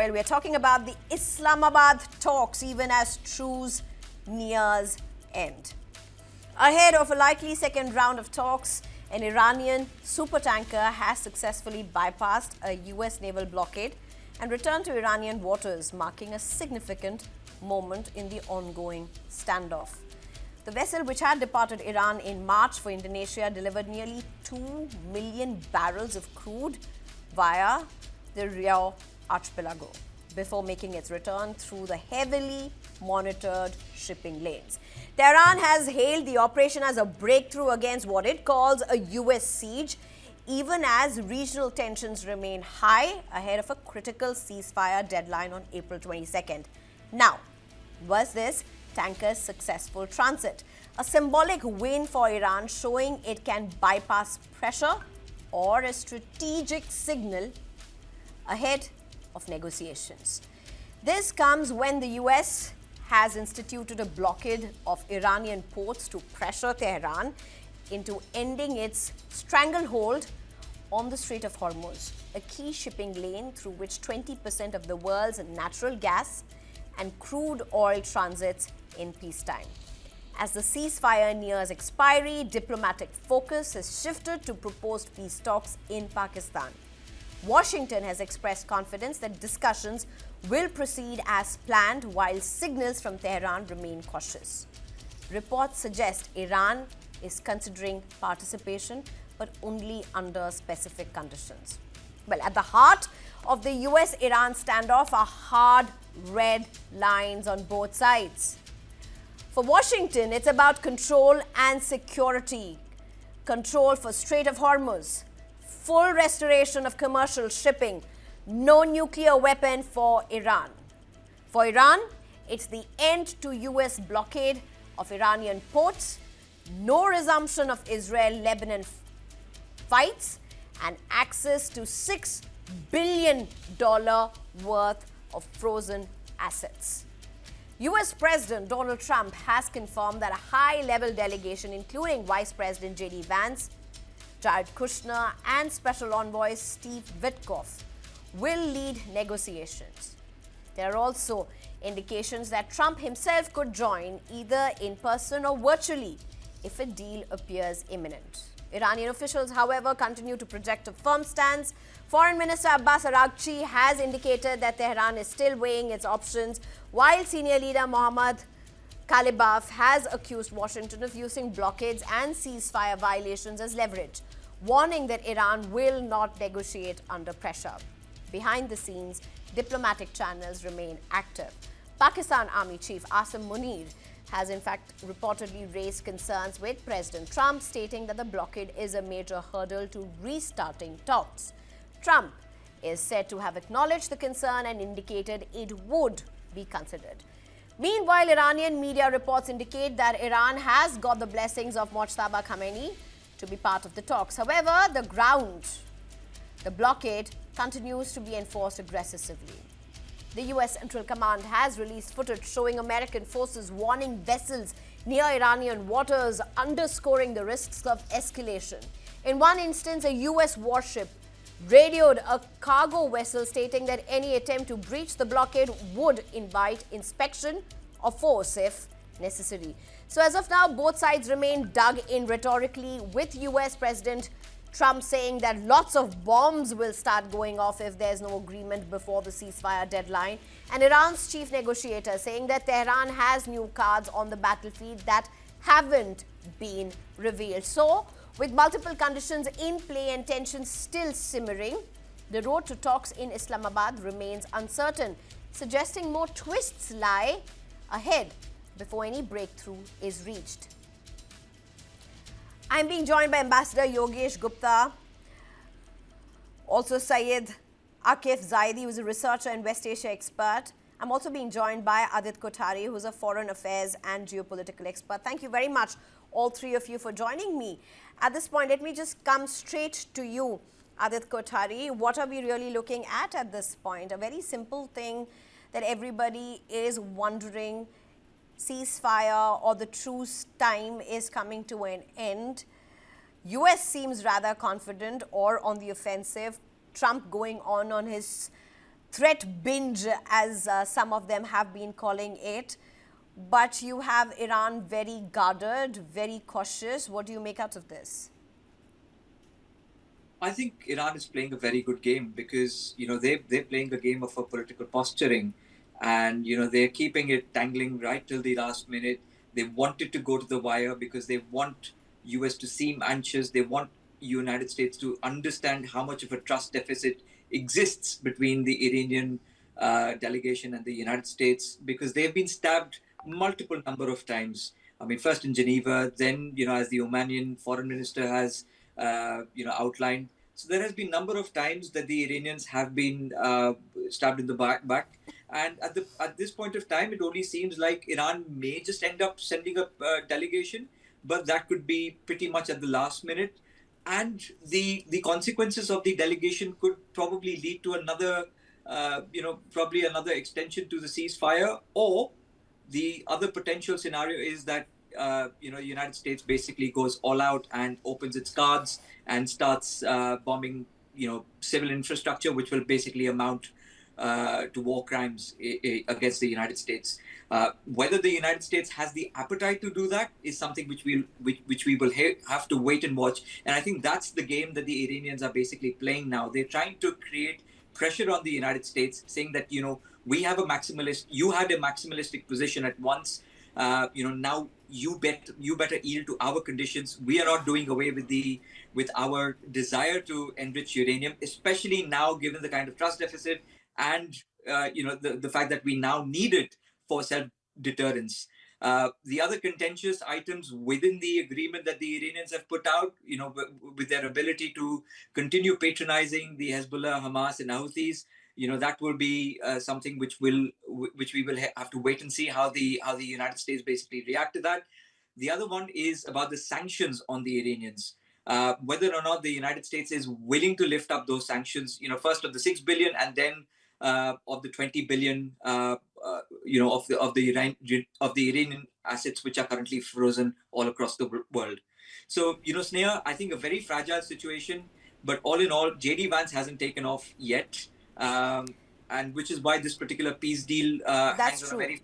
Well, we're talking about the Islamabad talks even as truce nears end. Ahead of a likely second round of talks, an Iranian supertanker has successfully bypassed a US naval blockade and returned to Iranian waters, marking a significant moment in the ongoing standoff. The vessel, which had departed Iran in March for Indonesia, delivered nearly 2 million barrels of crude via the Riau archipelago before making its return through the heavily monitored shipping lanes. Tehran has hailed the operation as a breakthrough against what it calls a US siege, even as regional tensions remain high ahead of a critical ceasefire deadline on April 22nd. Now, was this tanker's successful transit a symbolic win for Iran, showing it can bypass pressure, or a strategic signal ahead of negotiations? This comes when the US has instituted a blockade of Iranian ports to pressure Tehran into ending its stranglehold on the Strait of Hormuz, a key shipping lane through which 20% of the world's natural gas and crude oil transits in peacetime. As the ceasefire nears expiry, diplomatic focus has shifted to proposed peace talks in Pakistan. Washington has expressed confidence that discussions will proceed as planned, while signals from Tehran remain cautious. Reports suggest Iran is considering participation, but only under specific conditions. Well, at the heart of the US-Iran standoff are hard red lines on both sides. For Washington, it's about control and security. Control for Strait of Hormuz, full restoration of commercial shipping, no nuclear weapon for Iran. For Iran, it's the end to US blockade of Iranian ports, no resumption of Israel-Lebanon fights, and access to $6 billion worth of frozen assets. US President Donald Trump has confirmed that a high-level delegation, including Vice President JD Vance, Jared Kushner, and Special Envoy Steve Witkoff, will lead negotiations. There are also indications that Trump himself could join, either in person or virtually, if a deal appears imminent. Iranian officials, however, continue to project a firm stance. Foreign Minister Abbas Araghchi has indicated that Tehran is still weighing its options, while senior leader Mohammad Khalibaf has accused Washington of using blockades and ceasefire violations as leverage, warning that Iran will not negotiate under pressure. Behind the scenes, diplomatic channels remain active. Pakistan Army Chief Asim Munir has in fact reportedly raised concerns with President Trump, stating that the blockade is a major hurdle to restarting talks. Trump is said to have acknowledged the concern and indicated it would be considered. Meanwhile, Iranian media reports indicate that Iran has got the blessings of Mojtaba Khamenei to be part of the talks. However, the blockade continues to be enforced aggressively. The US Central Command has released footage showing American forces warning vessels near Iranian waters, underscoring the risks of escalation. In one instance, a US warship radioed a cargo vessel, stating that any attempt to breach the blockade would invite inspection or force if necessary. So as of now, both sides remain dug in rhetorically, with US President Trump saying that lots of bombs will start going off if there's no agreement before the ceasefire deadline, and Iran's chief negotiator saying that Tehran has new cards on the battlefield that haven't been revealed. So, with multiple conditions in play and tensions still simmering, the road to talks in Islamabad remains uncertain, suggesting more twists lie ahead before any breakthrough is reached. I'm being joined by Ambassador Yogesh Gupta, also Syed Akif Zaidi, who's a researcher and West Asia expert. I'm also being joined by Adit Kothari, who's a foreign affairs and geopolitical expert. Thank you very much, all three of you, for joining me. At this point, let me just come straight to you, Adit Kothari. What are we really looking at this point? A very simple thing that everybody is wondering. Ceasefire or the truce time is coming to an end. US seems rather confident or on the offensive. Trump going on his threat binge, as some of them have been calling it. But you have Iran very guarded, very cautious. What do you make out of this? I think Iran is playing a very good game because they're playing a game of a political posturing, and they're keeping it tangling right till the last minute. They wanted to go to the wire because they want US to seem anxious. They want United States to understand how much of a trust deficit exists between the Iranian delegation and the United States, because they've been stabbed multiple number of times. I mean, first in Geneva, then as the Omanian foreign minister has outlined. So there has been a number of times that the Iranians have been stabbed in the back. And at this point of time, it only seems like Iran may just end up sending a delegation, but that could be pretty much at the last minute. And the consequences of the delegation could probably lead to another, probably another extension to the ceasefire, or the other potential scenario is that United States basically goes all out and opens its cards and starts bombing civil infrastructure, which will basically amount to war crimes against the United States. Whether the United States has the appetite to do that is something which we will have to wait and watch. And I think that's the game that the Iranians are basically playing now. They're trying to create pressure on the United States, saying that we have a maximalist. You had a maximalistic position at once. Now you better yield to our conditions. We are not doing away with our desire to enrich uranium, especially now given the kind of trust deficit and the fact that we now need it for self-deterrence. The other contentious items within the agreement that the Iranians have put out, with their ability to continue patronizing the Hezbollah, Hamas, and Houthis, that will be something which we will have to wait and see how the United States basically react to that. The other one is about the sanctions on the Iranians. Whether or not the United States is willing to lift up those sanctions, first of the 6 billion and then of the 20 billion, of the Iranian assets which are currently frozen all across the world. So, Sneha, I think a very fragile situation, but all in all, JD Vance hasn't taken off yet. And which is why this particular peace deal hangs on a very...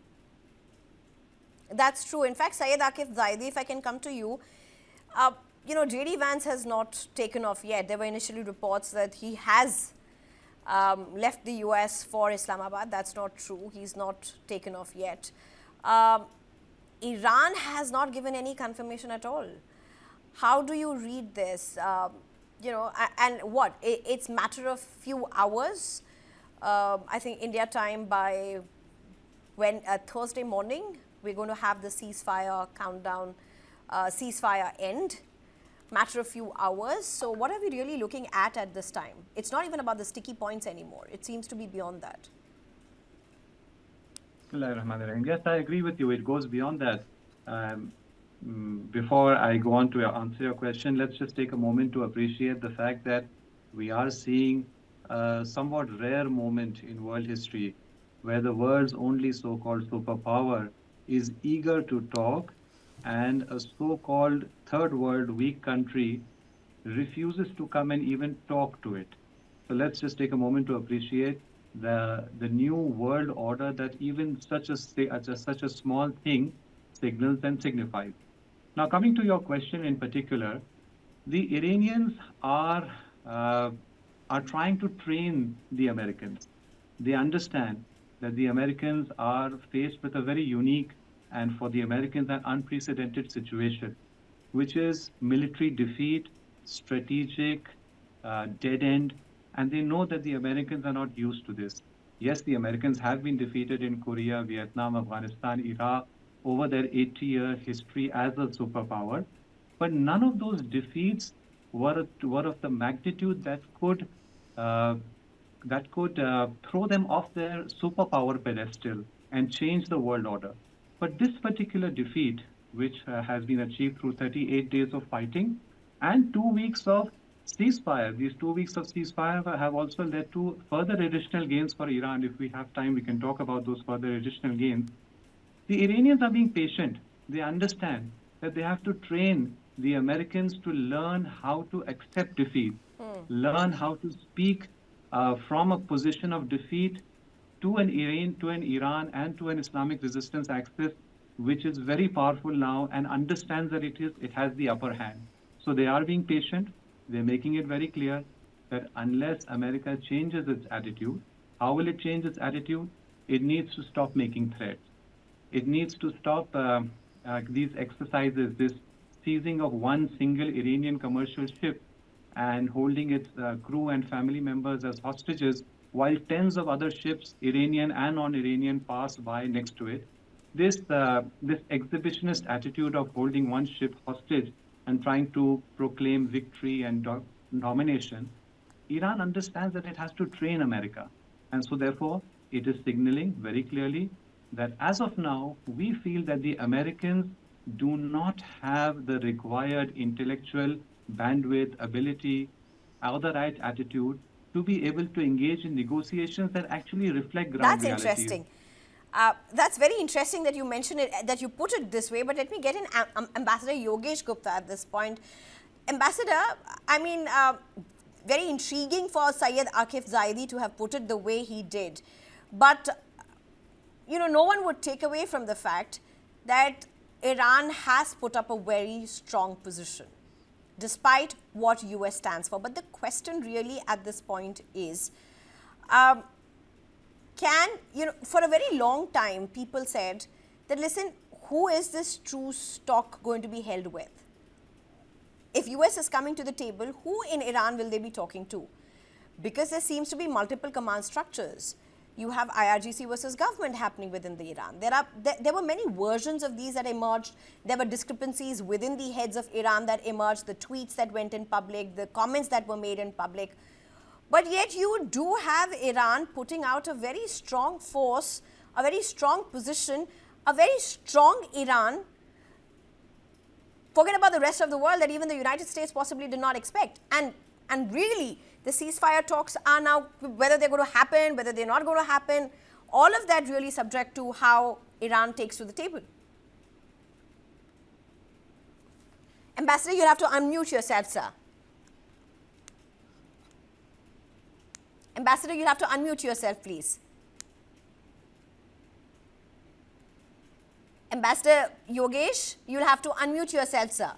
That's true. In fact, Syed Akif Zaidi, if I can come to you, JD Vance has not taken off yet. There were initially reports that he has left the US for Islamabad. That's not true. He's not taken off yet. Iran has not given any confirmation at all. How do you read this? And what? It's matter of few hours. I think India time by Thursday morning, we're going to have the ceasefire countdown, ceasefire end. Matter of few hours. So what are we really looking at this time? It's not even about the sticky points anymore. It seems to be beyond that. Yes, I agree with you. It goes beyond that. Before I go on to answer your question, let's just take a moment to appreciate the fact that we are seeing a somewhat rare moment in world history where the world's only so-called superpower is eager to talk, and a so-called third world weak country refuses to come and even talk to it. So let's just take a moment to appreciate the new world order that even such a small thing signals and signifies. Now, coming to your question in particular, the Iranians are trying to train the Americans. They understand that the Americans are faced with a very unique and for the Americans an unprecedented situation, which is military defeat, strategic dead end, and they know that the Americans are not used to this. Yes, the Americans have been defeated in Korea, Vietnam, Afghanistan, Iraq over their 80-year history as a superpower, but none of those defeats were of the magnitude that could throw them off their superpower pedestal and change the world order. But this particular defeat, which has been achieved through 38 days of fighting and 2 weeks of ceasefire, these 2 weeks of ceasefire have also led to further additional gains for Iran. If we have time, we can talk about those further additional gains. The Iranians are being patient. They understand that they have to train the Americans to learn how to accept defeat, learn how to speak from a position of defeat to an Iran, and to an Islamic resistance axis, which is very powerful now and understands that it has the upper hand. So they are being patient. They're making it very clear that unless America changes its attitude, how will it change its attitude? It needs to stop making threats. It needs to stop these exercises, this seizing of one single Iranian commercial ship and holding its crew and family members as hostages, while tens of other ships, Iranian and non-Iranian, pass by next to it. This exhibitionist attitude of holding one ship hostage and trying to proclaim victory and domination, Iran understands that it has to train America. And so therefore, it is signaling very clearly that as of now, we feel that the Americans do not have the required intellectual bandwidth, ability, or the right attitude to be able to engage in negotiations that actually reflect ground realities. That's interesting. That's very interesting that you mention it, that you put it this way, but let me get in Ambassador Yogesh Gupta at this point. Ambassador, I mean, very intriguing for Syed Akif Zaidi to have put it the way he did. But, you know, no one would take away from the fact that Iran has put up a very strong position, despite what US stands for. But the question really at this point is, for a very long time, people said that, listen, who is this truce talk going to be held with? If US is coming to the table, who in Iran will they be talking to? Because there seems to be multiple command structures. You have IRGC versus government happening within the Iran. There were many versions of these that emerged. There were discrepancies within the heads of Iran that emerged, the tweets that went in public, the comments that were made in public. But yet you do have Iran putting out a very strong force, a very strong position, a very strong Iran. Forget about the rest of the world that even the United States possibly did not expect. And really, the ceasefire talks are now, whether they're going to happen, whether they're not going to happen, all of that really subject to how Iran takes to the table. Ambassador, you'll have to unmute yourself, sir. Ambassador, you'll have to unmute yourself, please. Ambassador Yogesh, you'll have to unmute yourself, sir.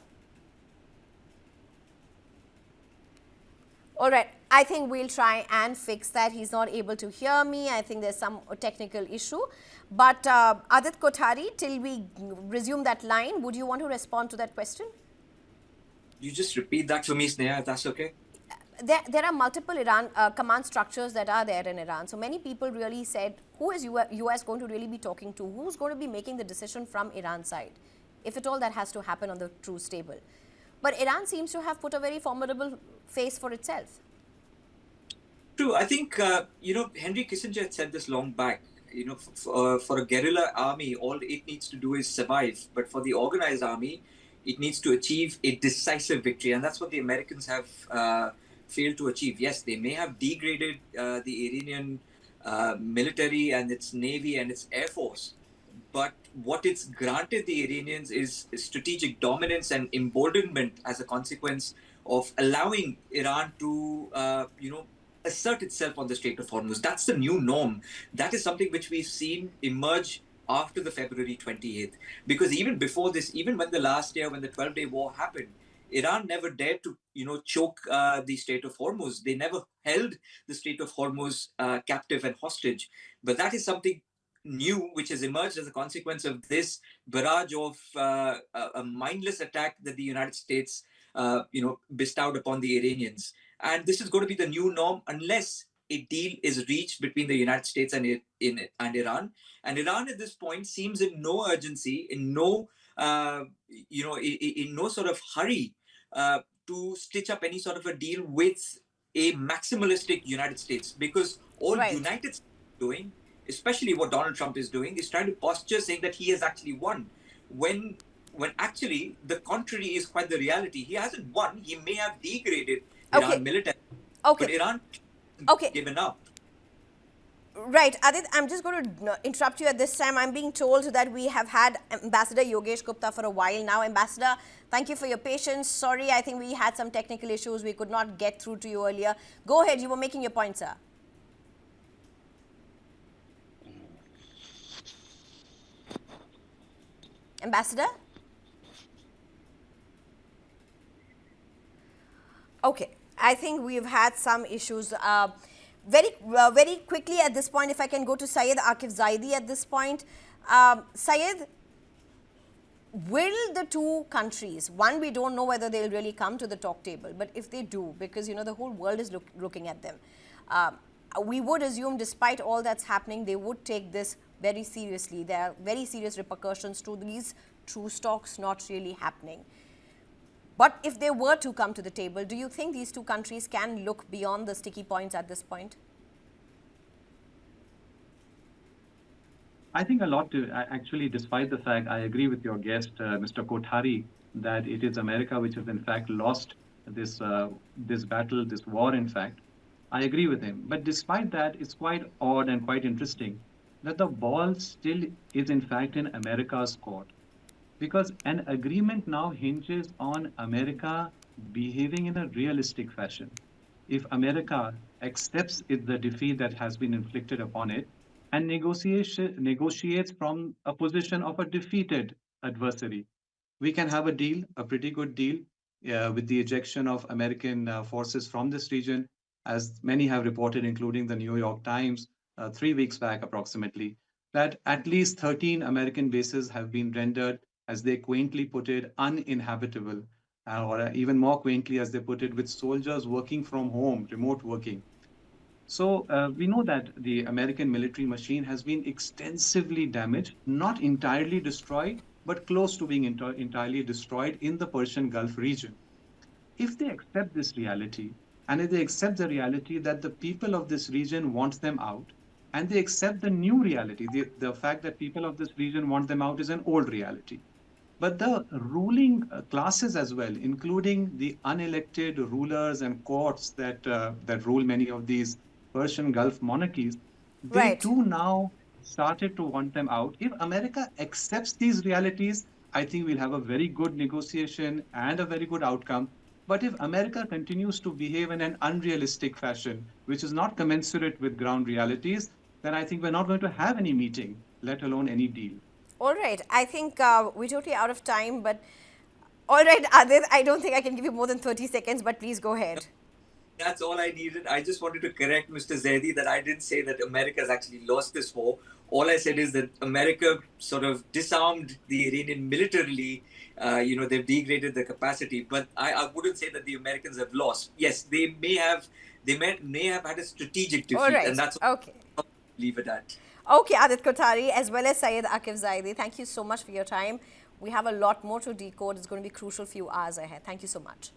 All right, I think we'll try and fix that. He's not able to hear me. I think there's some technical issue. But Adit Kothari, till we resume that line, would you want to respond to that question? You just repeat that for me, Sneha, if that's okay. There are multiple Iran command structures that are there in Iran. So many people really said, who is US going to really be talking to? Who's going to be making the decision from Iran's side? If at all that has to happen on the truce table. But Iran seems to have put a very formidable face for itself. True. I think, Henry Kissinger had said this long back. For a guerrilla army, all it needs to do is survive. But for the organized army, it needs to achieve a decisive victory. And that's what the Americans have failed to achieve. Yes, they may have degraded the Iranian military and its navy and its air force. But what it's granted the Iranians is strategic dominance and emboldenment as a consequence of allowing Iran to, assert itself on the Strait of Hormuz. That's the new norm. That is something which we've seen emerge after the February 28th. Because even before this, even when the 12-day war happened, Iran never dared to, choke the Strait of Hormuz. They never held the Strait of Hormuz captive and hostage. But that is something new which has emerged as a consequence of this barrage of a mindless attack that the United States, bestowed upon the Iranians. And this is going to be the new norm unless a deal is reached between the United States and Iran. And Iran at this point seems in no urgency, in no, in no sort of hurry to stitch up any sort of a deal with a maximalistic United States, because all United States is doing, especially what Donald Trump is doing, is trying to posture saying that he has actually won, when actually the contrary is quite the reality. He hasn't won. He may have degraded Iran militarily, but Iran hasn't given up. Right, Adit, I'm just going to interrupt you at this time. I'm being told that we have had Ambassador Yogesh Gupta for a while now. Ambassador, thank you for your patience. Sorry, I think we had some technical issues. We could not get through to you earlier. Go ahead, you were making your point, sir. Ambassador? Okay, I think we've had some issues. Very quickly at this point, if I can go to Syed Akif Zaidi at this point. Syed, will the two countries, one, we don't know whether they'll really come to the talk table, but if they do, because, you know, the whole world is looking at them, we would assume despite all that's happening, they would take this very seriously. There are very serious repercussions to these truce talks not really happening. But if they were to come to the table, do you think these two countries can look beyond the sticky points at this point? I think a lot to actually, despite the fact I agree with your guest, Mr. Kothari, that it is America which has in fact lost this battle, this war. In fact, I agree with him. But despite that, it's quite odd and quite interesting that the ball still is in fact in America's court. Because an agreement now hinges on America behaving in a realistic fashion. If America accepts the defeat that has been inflicted upon it and negotiates from a position of a defeated adversary, we can have a deal, a pretty good deal, with the ejection of American forces from this region, as many have reported, including the New York Times, 3 weeks back approximately, that at least 13 American bases have been rendered, as they quaintly put it, uninhabitable, or even more quaintly, as they put it, with soldiers working from home, remote working. So we know that the American military machine has been extensively damaged, not entirely destroyed, but close to being entirely destroyed in the Persian Gulf region. If they accept this reality, and if they accept the reality that the people of this region want them out, and they accept the new reality, the fact that people of this region want them out is an old reality. But the ruling classes as well, including the unelected rulers and courts that rule many of these Persian Gulf monarchies, they too now started to want them out. If America accepts these realities, I think we'll have a very good negotiation and a very good outcome. But if America continues to behave in an unrealistic fashion, which is not commensurate with ground realities, then I think we're not going to have any meeting, let alone any deal. All right. I think we're totally out of time, but all right, Adit, I don't think I can give you more than 30 seconds, but please go ahead. That's all I needed. I just wanted to correct Mr. Zaidi that I didn't say that America has actually lost this war. All I said is that America sort of disarmed the Iranian militarily. They've degraded the capacity, but I wouldn't say that the Americans have lost. Yes, they may have had a strategic defeat, all right. And that's okay. I'll leave it at. Okay, Adit Kothari, as well as Syed Akif Zaidi, thank you so much for your time. We have a lot more to decode. It's going to be crucial few hours ahead. Thank you so much.